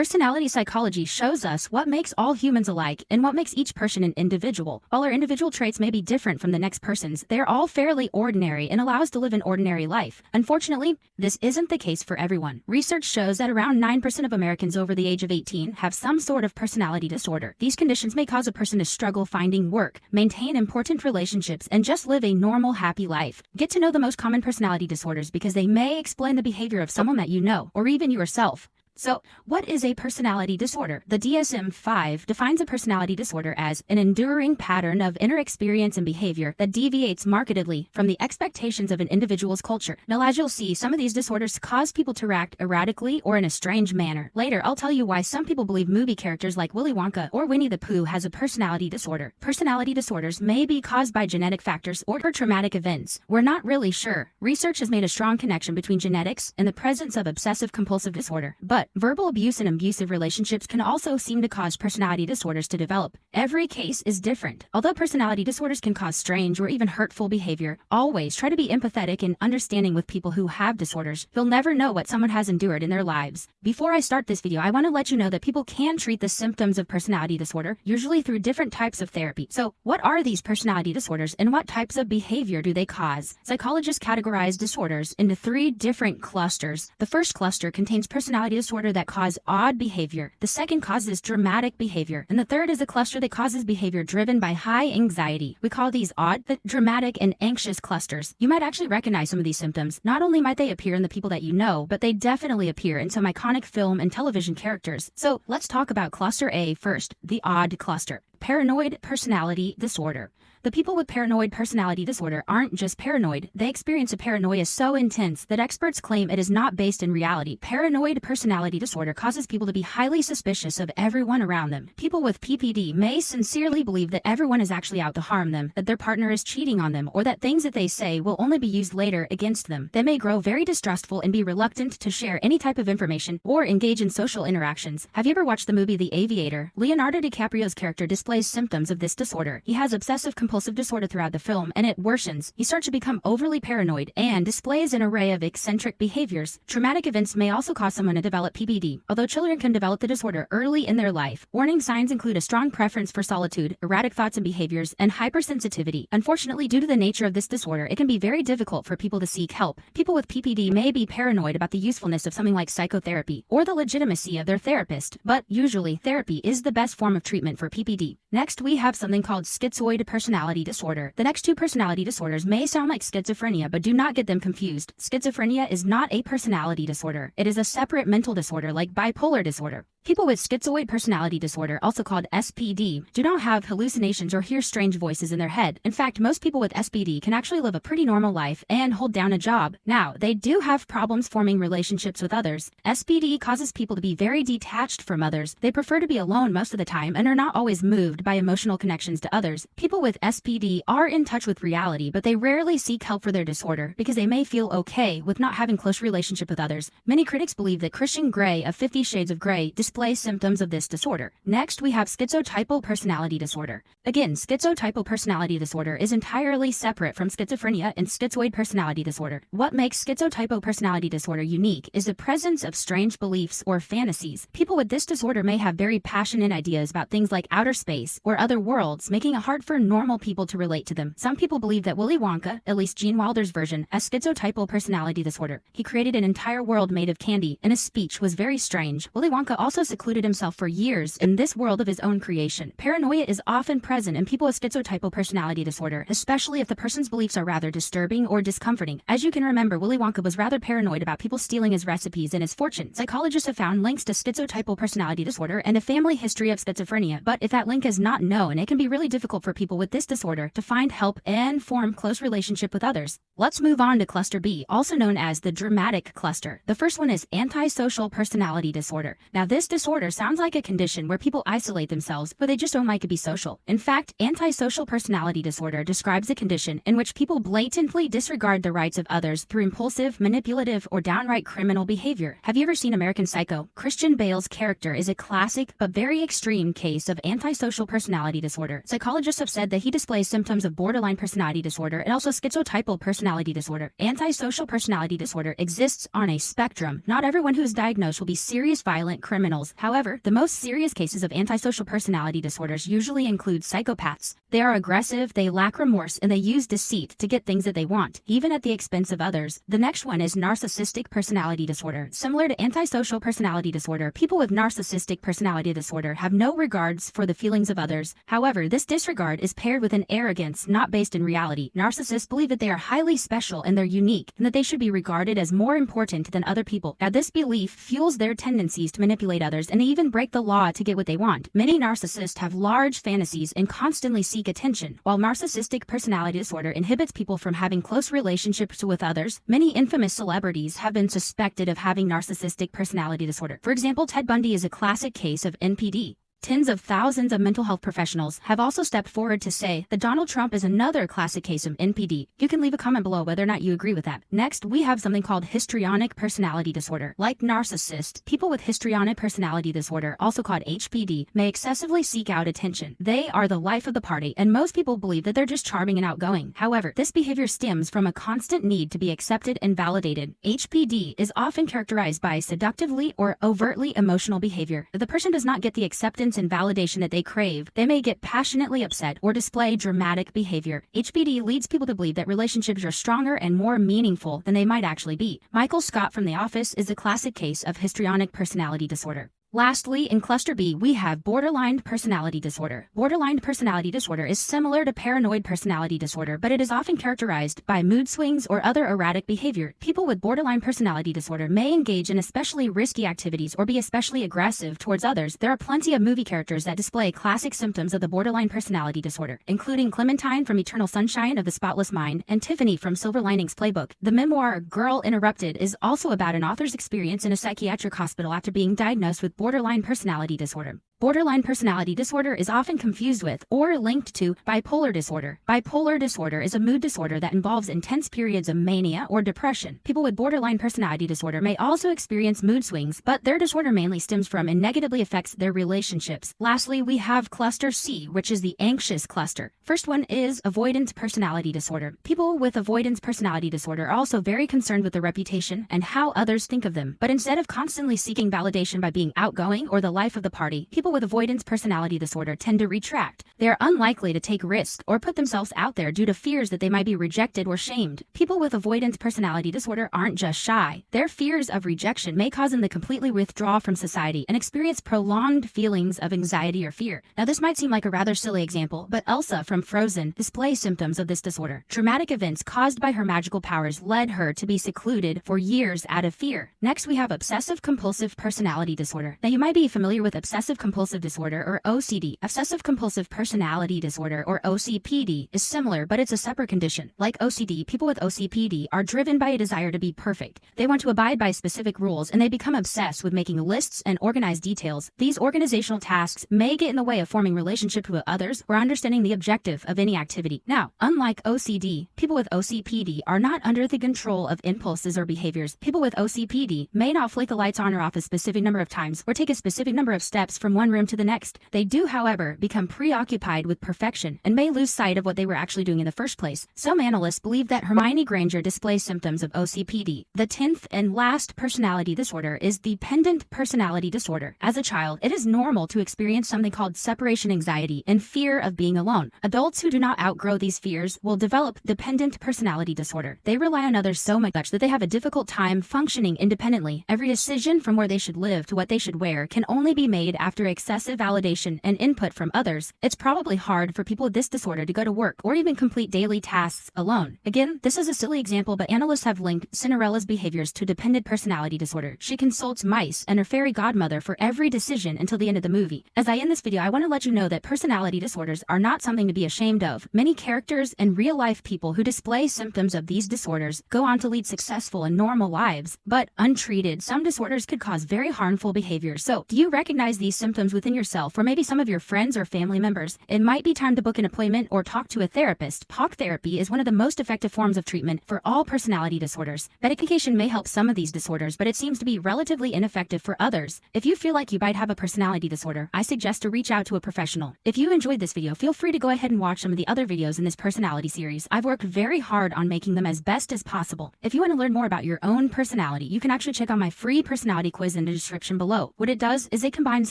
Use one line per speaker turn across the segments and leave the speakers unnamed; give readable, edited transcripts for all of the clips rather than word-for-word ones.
Personality psychology shows us what makes all humans alike and what makes each person an individual. While our individual traits may be different from the next person's, they are all fairly ordinary and allow us to live an ordinary life. Unfortunately, this isn't the case for everyone. Research shows that around 9% of Americans over the age of 18 have some sort of personality disorder. These conditions may cause a person to struggle finding work, maintain important relationships, and just live a normal, happy life. Get to know the most common personality disorders because they may explain the behavior of someone that you know, or even yourself. So, what is a personality disorder? The DSM-5 defines a personality disorder as an enduring pattern of inner experience and behavior that deviates markedly from the expectations of an individual's culture. Now, as you'll see, some of these disorders cause people to act erratically or in a strange manner. Later, I'll tell you why some people believe movie characters like Willy Wonka or Winnie the Pooh has a personality disorder. Personality disorders may be caused by genetic factors or traumatic events. We're not really sure. Research has made a strong connection between genetics and the presence of obsessive-compulsive disorder, but verbal abuse and abusive relationships can also seem to cause personality disorders to develop. Every case is different. Although personality disorders can cause strange or even hurtful behavior, always try to be empathetic and understanding with people who have disorders. You'll never know what someone has endured in their lives. Before I start this video, I want to let you know that people can treat the symptoms of personality disorder, usually through different types of therapy. So, what are these personality disorders and what types of behavior do they cause? Psychologists categorize disorders into 3 different clusters. The first cluster contains personality disorders that cause odd behavior. The second causes dramatic behavior. And the third is a cluster that causes behavior driven by high anxiety. We call these odd, dramatic, and anxious clusters. You might actually recognize some of these symptoms. Not only might they appear in the people that you know, but they definitely appear in some iconic film and television characters. So let's talk about cluster A first, the odd cluster. Paranoid personality disorder. The people with paranoid personality disorder aren't just paranoid, they experience a paranoia so intense that experts claim it is not based in reality. Paranoid personality disorder causes people to be highly suspicious of everyone around them. People with PPD may sincerely believe that everyone is actually out to harm them, that their partner is cheating on them, or that things that they say will only be used later against them. They may grow very distrustful and be reluctant to share any type of information or engage in social interactions. Have you ever watched the movie The Aviator? Leonardo DiCaprio's character displays symptoms of this disorder. He has obsessive-compulsive disorder throughout the film, and it worsens. He starts to become overly paranoid and displays an array of eccentric behaviors. Traumatic events may also cause someone to develop PPD, although children can develop the disorder early in their life. Warning signs include a strong preference for solitude, erratic thoughts and behaviors, and hypersensitivity. Unfortunately, due to the nature of this disorder, it can be very difficult for people to seek help. People with PPD may be paranoid about the usefulness of something like psychotherapy or the legitimacy of their therapist, but usually therapy is the best form of treatment for PPD. Next, we have something called schizoid personality disorder. The next 2 personality disorders may sound like schizophrenia, but do not get them confused. Schizophrenia is not a personality disorder. It is a separate mental disorder like bipolar disorder. People with schizoid personality disorder, also called SPD, do not have hallucinations or hear strange voices in their head. In fact, most people with SPD can actually live a pretty normal life and hold down a job. Now, they do have problems forming relationships with others. SPD causes people to be very detached from others. They prefer to be alone most of the time and are not always moved by emotional connections to others. People with SPD are in touch with reality, but they rarely seek help for their disorder because they may feel okay with not having close relationship with others. Many critics believe that Christian Grey of 50 Shades of Grey display symptoms of this disorder. Next, we have schizotypal personality disorder. Again, schizotypal personality disorder is entirely separate from schizophrenia and schizoid personality disorder. What makes schizotypal personality disorder unique is the presence of strange beliefs or fantasies. People with this disorder may have very passionate ideas about things like outer space or other worlds, making it hard for normal people to relate to them. Some people believe that Willy Wonka, at least Gene Wilder's version, has schizotypal personality disorder. He created an entire world made of candy, and his speech was very strange. Willy Wonka also secluded himself for years in this world of his own creation. Paranoia is often present in people with schizotypal personality disorder, especially if the person's beliefs are rather disturbing or discomforting. As you can remember, Willy Wonka was rather paranoid about people stealing his recipes and his fortune. Psychologists have found links to schizotypal personality disorder and a family history of schizophrenia, but if that link is not known, it can be really difficult for people with this disorder to find help and form close relationship with others. Let's move on to cluster B, also known as the dramatic cluster. The first one is antisocial personality disorder. Now, this disorder sounds like a condition where people isolate themselves, but they just don't like to be social. In fact, antisocial personality disorder describes a condition in which people blatantly disregard the rights of others through impulsive, manipulative, or downright criminal behavior. Have you ever seen American Psycho? Christian Bale's character is a classic but very extreme case of antisocial personality disorder. Psychologists have said that he displays symptoms of borderline personality disorder and also schizotypal personality disorder. Antisocial personality disorder exists on a spectrum. Not everyone who is diagnosed will be serious violent criminals professionals. However, the most serious cases of antisocial personality disorders usually include psychopaths. They are aggressive, they lack remorse, and they use deceit to get things that they want, even at the expense of others. The next one is narcissistic personality disorder. Similar to antisocial personality disorder, people with narcissistic personality disorder have no regards for the feelings of others. However, this disregard is paired with an arrogance not based in reality. Narcissists believe that they are highly special and they're unique, and that they should be regarded as more important than other people. Now, this belief fuels their tendencies to manipulate others and even break the law to get what they want. Many narcissists have large fantasies and constantly seek attention. While narcissistic personality disorder inhibits people from having close relationships with others, many infamous celebrities have been suspected of having narcissistic personality disorder. For example, Ted Bundy is a classic case of NPD. Tens of thousands of mental health professionals have also stepped forward to say that Donald Trump is another classic case of NPD. You can leave a comment below whether or not you agree with that. Next, we have something called histrionic personality disorder. Like narcissists, people with histrionic personality disorder, also called HPD, may excessively seek out attention. They are the life of the party, and most people believe that they're just charming and outgoing. However, this behavior stems from a constant need to be accepted and validated. HPD is often characterized by seductively or overtly emotional behavior. If the person does not get the acceptance and validation that they crave, they may get passionately upset or display dramatic behavior. HPD leads people to believe that relationships are stronger and more meaningful than they might actually be. Michael Scott from The Office is a classic case of histrionic personality disorder. Lastly, in Cluster B, we have borderline personality disorder. Borderline personality disorder is similar to paranoid personality disorder, but it is often characterized by mood swings or other erratic behavior. People with borderline personality disorder may engage in especially risky activities or be especially aggressive towards others. There are plenty of movie characters that display classic symptoms of the borderline personality disorder, including Clementine from Eternal Sunshine of the Spotless Mind and Tiffany from Silver Linings Playbook. The memoir Girl Interrupted is also about an author's experience in a psychiatric hospital after being diagnosed with borderline personality disorder. Borderline personality disorder is often confused with or linked to bipolar disorder. Bipolar disorder is a mood disorder that involves intense periods of mania or depression. People with borderline personality disorder may also experience mood swings, but their disorder mainly stems from and negatively affects their relationships. Lastly, we have cluster C, which is the anxious cluster. First one is avoidance personality disorder. People with avoidance personality disorder are also very concerned with their reputation and how others think of them. But instead of constantly seeking validation by being outgoing or the life of the party, people with avoidance personality disorder tend to retract. They are unlikely to take risks or put themselves out there due to fears that they might be rejected or shamed. People with avoidance personality disorder aren't just shy. Their fears of rejection may cause them to completely withdraw from society and experience prolonged feelings of anxiety or fear. Now, this might seem like a rather silly example, but Elsa from Frozen displays symptoms of this disorder. Traumatic events caused by her magical powers led her to be secluded for years out of fear. Next, we have obsessive compulsive personality disorder. Now, you might be familiar with obsessive compulsive disorder or OCD. Obsessive compulsive personality disorder or OCPD is similar, but it's a separate condition. Like OCD, people with OCPD are driven by a desire to be perfect. They want to abide by specific rules, and they become obsessed with making lists and organized details. These organizational tasks may get in the way of forming relationships with others or understanding the objective of any activity. Now, unlike OCD, people with OCPD are not under the control of impulses or behaviors. People with OCPD may not flick the lights on or off a specific number of times or take a specific number of steps from one room to the next. They do, however, become preoccupied with perfection and may lose sight of what they were actually doing in the first place. Some analysts believe that Hermione Granger displays symptoms of OCPD. The 10th and last personality disorder is dependent personality disorder. As a child, it is normal to experience something called separation anxiety and fear of being alone. Adults who do not outgrow these fears will develop dependent personality disorder. They rely on others so much that they have a difficult time functioning independently. Every decision from where they should live to what they should wear can only be made after excessive validation and input from others. It's probably hard for people with this disorder to go to work or even complete daily tasks alone. Again, this is a silly example, but analysts have linked Cinderella's behaviors to dependent personality disorder. She consults mice and her fairy godmother for every decision until the end of the movie. As I end this video, I want to let you know that personality disorders are not something to be ashamed of. Many characters and real-life people who display symptoms of these disorders go on to lead successful and normal lives, but untreated, some disorders could cause very harmful behavior. So, do you recognize these symptoms symptoms within yourself or maybe some of your friends or family members, it might be time to book an appointment or talk to a therapist. Talk therapy is one of the most effective forms of treatment for all personality disorders. Medication may help some of these disorders, but it seems to be relatively ineffective for others. If you feel like you might have a personality disorder, I suggest to reach out to a professional. If you enjoyed this video, feel free to go ahead and watch some of the other videos in this personality series. I've worked very hard on making them as best as possible. If you want to learn more about your own personality, you can actually check out my free personality quiz in the description below. What it does is it combines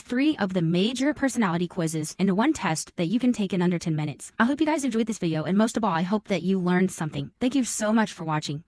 3 of the major personality quizzes into one test that you can take in under 10 minutes. I hope you guys enjoyed this video, and most of all, I hope that you learned something. Thank you so much for watching.